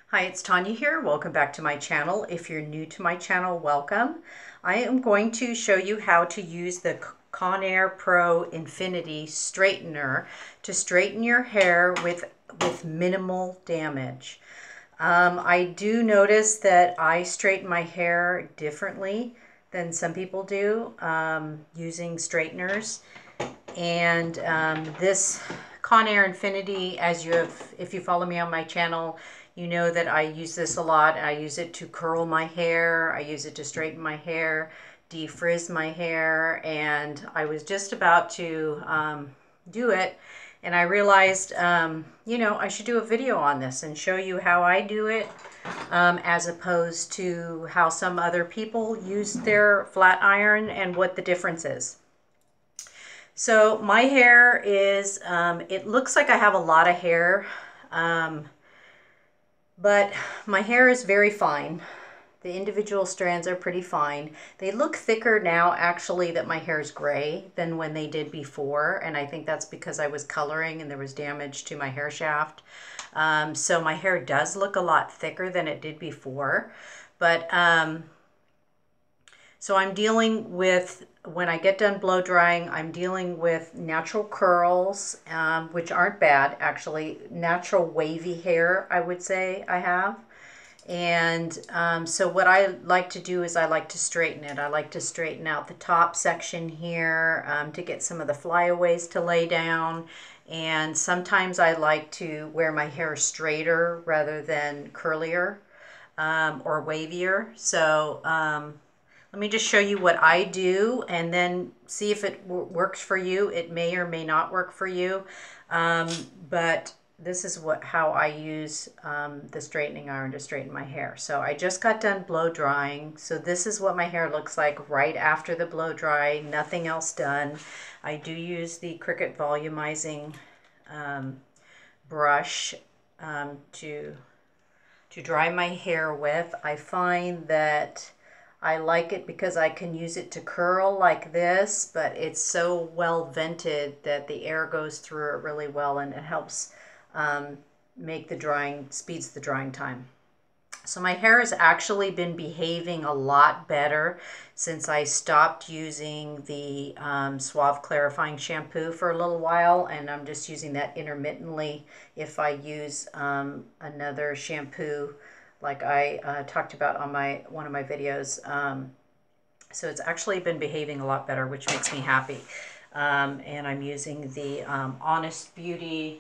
Hi, it's Tanya here. Welcome back to my channel. If you're new to my channel, welcome. I am going to show you how to use the Conair Pro Infinity Straightener to straighten your hair with minimal damage. I do notice that I straighten my hair differently than some people do using straighteners. And this Conair Infinity, if you follow me on my channel, you know that I use this a lot. I use it to curl my hair. I use it to straighten my hair, defrizz my hair, and I was just about to do it, and I realized, I should do a video on this and show you how I do it, as opposed to how some other people use their flat iron and what the difference is. So my hair is, it looks like I have a lot of hair, but my hair is very fine. The individual strands are pretty fine. They look thicker now, actually, that my hair is gray than when they did before, and I think that's because I was coloring and there was damage to my hair shaft. So my hair does look a lot thicker than it did before, but so I'm dealing with, when I get done blow drying, I'm dealing with natural curls, which aren't bad, actually. Natural wavy hair, I would say I have. And so what I like to do is I like to straighten it. I like to straighten out the top section here to get some of the flyaways to lay down. And sometimes I like to wear my hair straighter rather than curlier or wavier. So let me just show you what I do and then see if it works for you. It may or may not work for you, but this is how I use the straightening iron to straighten my hair. So I just got done blow drying. So this is what my hair looks like right after the blow dry, nothing else done. I do use the Cricut volumizing brush to dry my hair with. I find that I like it because I can use it to curl like this, but it's so well vented that the air goes through it really well, and it helps speeds the drying time. So my hair has actually been behaving a lot better since I stopped using the Suave Clarifying Shampoo for a little while, and I'm just using that intermittently if I use another shampoo like I talked about on one of my videos. So it's actually been behaving a lot better, which makes me happy. And I'm using the Honest Beauty.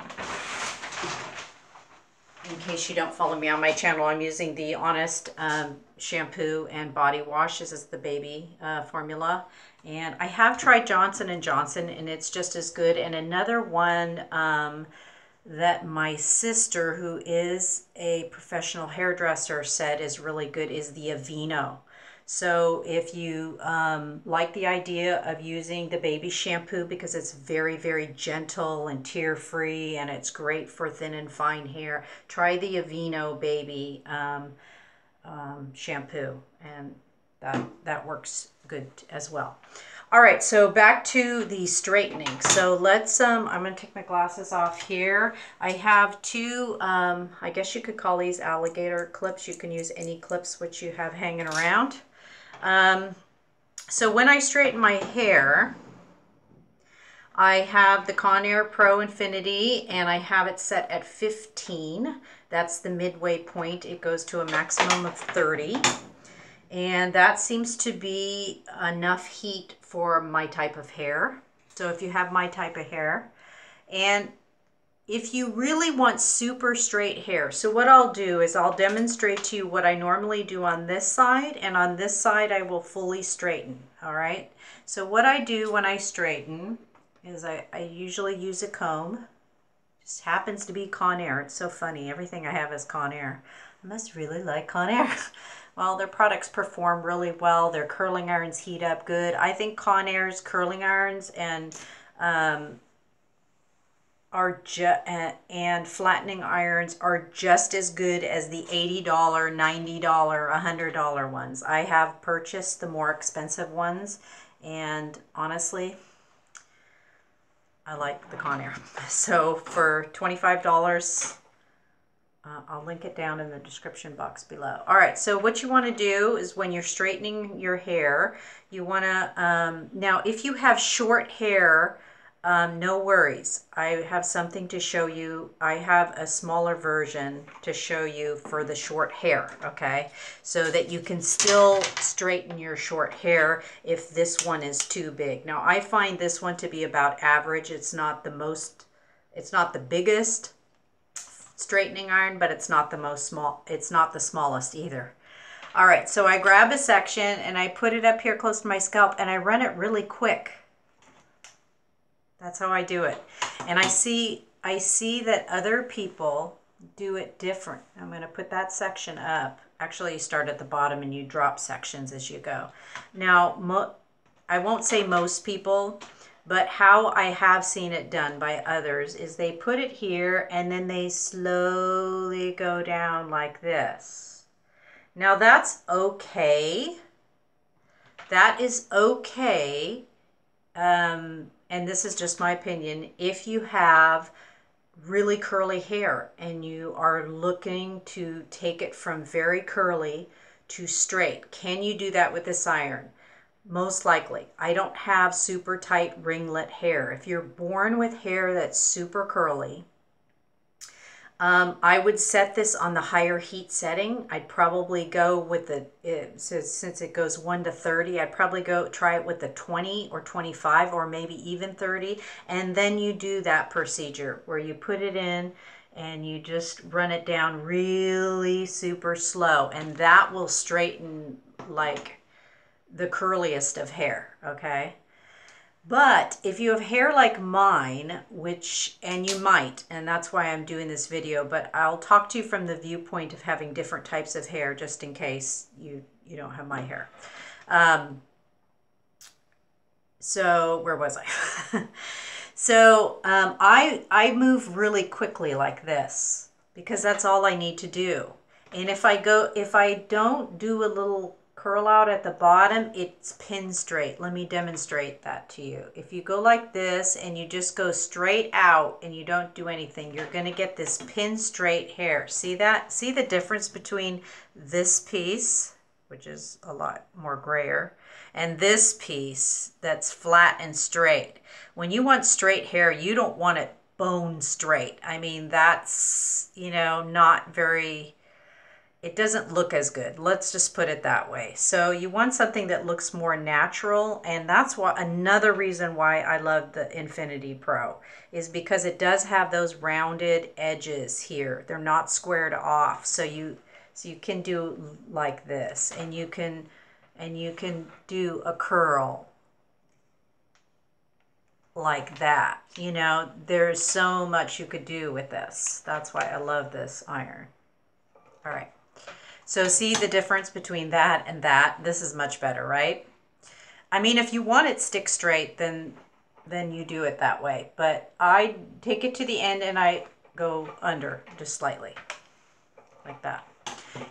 In case you don't follow me on my channel, I'm using the Honest shampoo and body wash. This is the baby formula. And I have tried Johnson & Johnson, and it's just as good. And another one that my sister, who is a professional hairdresser, said is really good is the Aveeno. So if you like the idea of using the baby shampoo because it's very, very gentle and tear-free and it's great for thin and fine hair, try the Aveeno baby shampoo, and that works good as well. All right, so back to the straightening. So let's, I'm going to take my glasses off here. I have two, I guess you could call these alligator clips. You can use any clips which you have hanging around. So when I straighten my hair, I have the Conair Pro Infinity, and I have it set at 15. That's the midway point. It goes to a maximum of 30. And that seems to be enough heat for my type of hair. So if you have my type of hair, and if you really want super straight hair, so what I'll do is I'll demonstrate to you what I normally do on this side, and on this side I will fully straighten, all right? So what I do when I straighten is I usually use a comb. Just happens to be Conair. It's so funny. Everything I have is Conair. I must really like Conair. Well, their products perform really well. Their curling irons heat up good. I think Conair's curling irons and flattening irons are just as good as the $80, $90, $100 ones. I have purchased the more expensive ones, and honestly, I like the Conair. So for $25, I'll link it down in the description box below. All right, so what you want to do is when you're straightening your hair, you want to, now if you have short hair, no worries. I have something to show you. I have a smaller version to show you for the short hair, okay? So that you can still straighten your short hair if this one is too big. Now, I find this one to be about average. It's not the biggest straightening iron, but it's not the smallest either. All right, so I grab a section and I put it up here close to my scalp and I run it really quick. That's how I do it. And I see that other people do it different. I'm going to put that section up. Actually, you start at the bottom and you drop sections as you go. Now, I won't say most people, but how I have seen it done by others is they put it here and then they slowly go down like this. Now that's okay. That is okay. And this is just my opinion. If you have really curly hair and you are looking to take it from very curly to straight, can you do that with this iron? Most likely. I don't have super tight ringlet hair. If you're born with hair that's super curly, I would set this on the higher heat setting. I'd probably go with since it goes 1 to 30, I'd probably try it with the 20 or 25 or maybe even 30. And then you do that procedure where you put it in and you just run it down really super slow. And that will straighten like the curliest of hair, okay? But if you have hair like mine, and you might, and that's why I'm doing this video, but I'll talk to you from the viewpoint of having different types of hair just in case you don't have my hair. So where was I? So I move really quickly like this because that's all I need to do. And if I don't do a little curl out at the bottom, it's pin straight. Let me demonstrate that to you. If you go like this and you just go straight out and you don't do anything, you're going to get this pin straight hair. See that? See the difference between this piece, which is a lot more grayer, and this piece that's flat and straight. When you want straight hair, you don't want it bone straight. I mean, that's, not very... It doesn't look as good. Let's just put it that way. So you want something that looks more natural, and that's another reason why I love the Infinity Pro is because it does have those rounded edges here. They're not squared off. So you can do like this, and you can do a curl like that. There's so much you could do with this. That's why I love this iron. All right. So see the difference between that and that? This is much better, right? I mean, if you want it stick straight, then you do it that way. But I take it to the end and I go under just slightly, like that.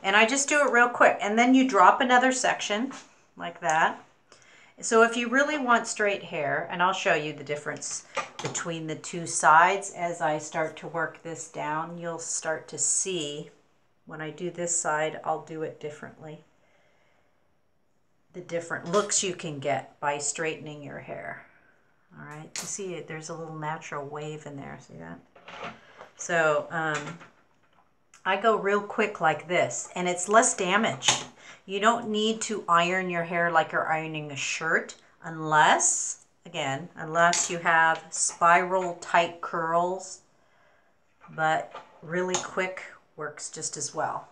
And I just do it real quick. And then you drop another section like that. So if you really want straight hair, and I'll show you the difference between the two sides as I start to work this down, you'll start to see. When I do this side, I'll do it differently. The different looks you can get by straightening your hair. All right, you see it, there's a little natural wave in there, see that? So I go real quick like this, and it's less damage. You don't need to iron your hair like you're ironing a shirt unless you have spiral tight curls, but really quick works just as well.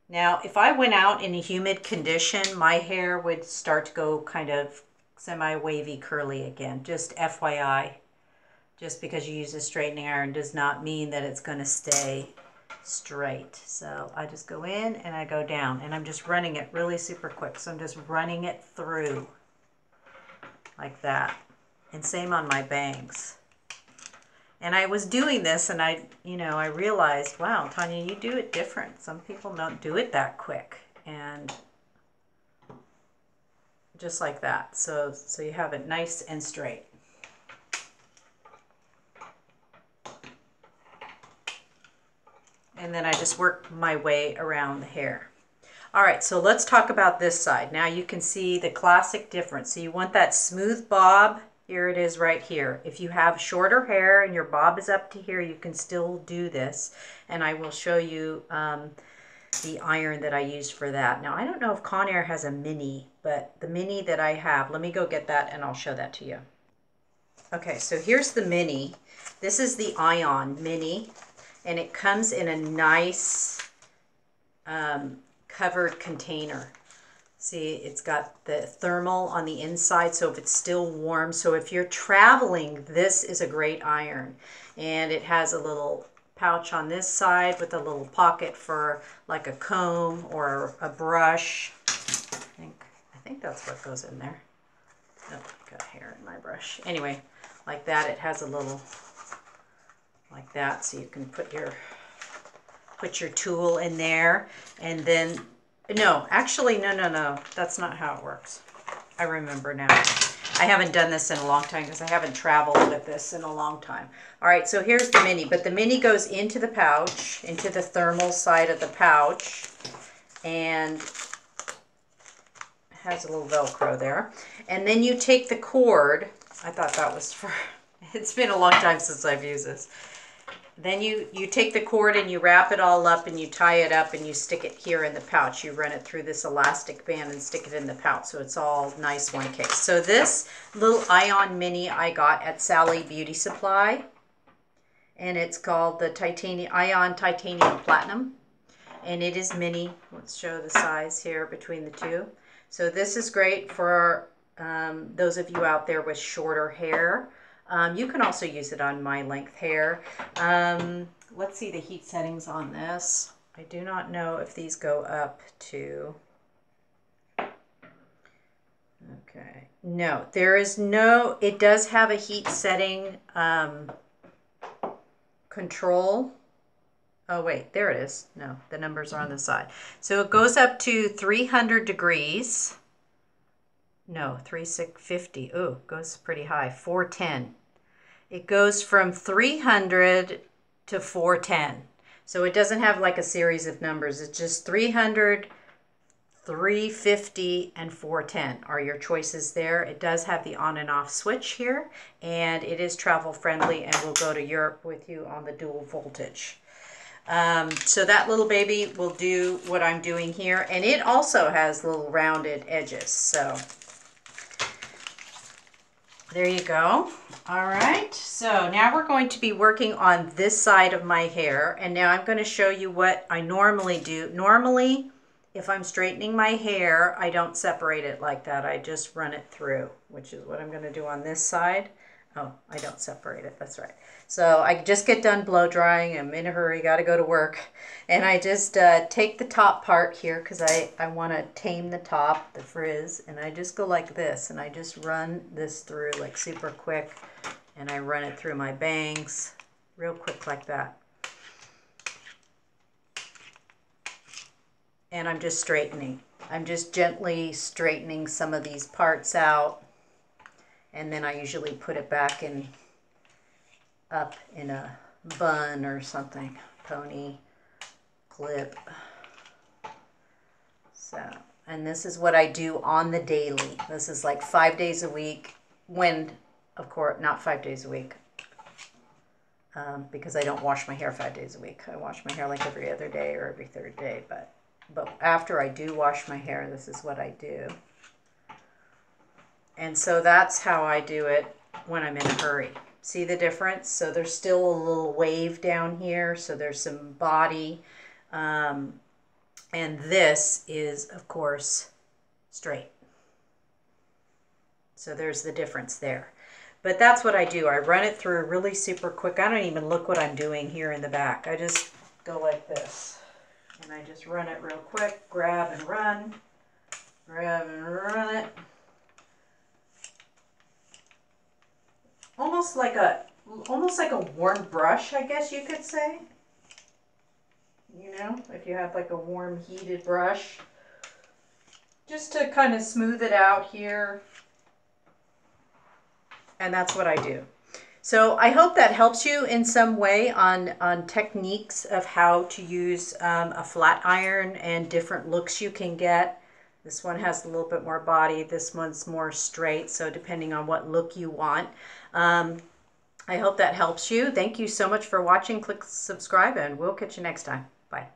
Now, if I went out in a humid condition, my hair would start to go kind of semi-wavy curly again. Just FYI, just because you use a straightening iron does not mean that it's going to stay straight. So I just go in and I go down, and I'm just running it really super quick. So I'm just running it through like that. And same on my bangs. And I was doing this and I realized, wow, Tanya, you do it different. Some people don't do it that quick. And just like that. So you have it nice and straight. and then I just work my way around the hair. All right, so let's talk about this side. Now you can see the classic difference. So you want that smooth bob. Here it is right here. If you have shorter hair and your bob is up to here, you can still do this. And I will show you the iron that I used for that. Now, I don't know if Conair has a mini, but the mini that I have, let me go get that and I'll show that to you. Okay, so here's the mini. This is the Ion Mini, and it comes in a nice covered container. See, it's got the thermal on the inside, so if it's still warm. So if you're traveling, this is a great iron. And it has a little pouch on this side with a little pocket for like a comb or a brush. I think that's what goes in there. Oh, I've got hair in my brush. Anyway, like that, it has a little like that, so you can put your tool in there. And then no, actually, no, that's not how it works. I remember now. I haven't done this in a long time because I haven't traveled with this in a long time. All right, so here's the mini, but the mini goes into the pouch, into the thermal side of the pouch, and has a little Velcro there. And then you take the cord. I thought that was for, it's been a long time since I've used this. Then you take the cord and you wrap it all up and you tie it up and you stick it here in the pouch. You run it through this elastic band and stick it in the pouch so it's all nice one case. So this little Ion Mini I got at Sally Beauty Supply, and it's called the Ion Titanium Platinum, and it is mini. Let's show the size here between the two. So this is great for those of you out there with shorter hair. You can also use it on my length hair. Let's see the heat settings on this. I do not know if these go up to... Okay. No, there is no... It does have a heat setting control. Oh, wait, there it is. No, the numbers are on the side. So it goes up to 300 degrees. No, 3650. Ooh, goes pretty high. 410. It goes from 300 to 410. So it doesn't have like a series of numbers. It's just 300, 350, and 410 are your choices there. It does have the on and off switch here, and it is travel friendly and will go to Europe with you on the dual voltage. So that little baby will do what I'm doing here, and it also has little rounded edges. So there you go. All right, so now we're going to be working on this side of my hair, and now I'm going to show you what I normally do. Normally, if I'm straightening my hair, I don't separate it like that. I just run it through, which is what I'm going to do on this side. Oh, I don't separate it. That's right. So I just get done blow drying. I'm in a hurry, got to go to work. And I just take the top part here because I want to tame the top, the frizz. And I just go like this. And I just run this through like super quick. And I run it through my bangs real quick like that. And I'm just straightening. I'm just gently straightening some of these parts out. And then I usually put it back in, up in a bun or something, pony, clip. So, and this is what I do on the daily. This is like 5 days a week, when, of course, not 5 days a week, because I don't wash my hair 5 days a week. I wash my hair like every other day or every third day, but after I do wash my hair, this is what I do. And so that's how I do it when I'm in a hurry. See the difference? So there's still a little wave down here, so there's some body. And this is, of course, straight. So there's the difference there. But that's what I do. I run it through really super quick. I don't even look what I'm doing here in the back. I just go like this. And I just run it real quick, grab and run, grab and run it. Almost like a warm brush, I guess you could say. You know, if you have like a warm heated brush. Just to kind of smooth it out here. And that's what I do. So I hope that helps you in some way on techniques of how to use a flat iron and different looks you can get. This one has a little bit more body. This one's more straight. So depending on what look you want. I hope that helps you. Thank you so much for watching. Click subscribe and we'll catch you next time. Bye.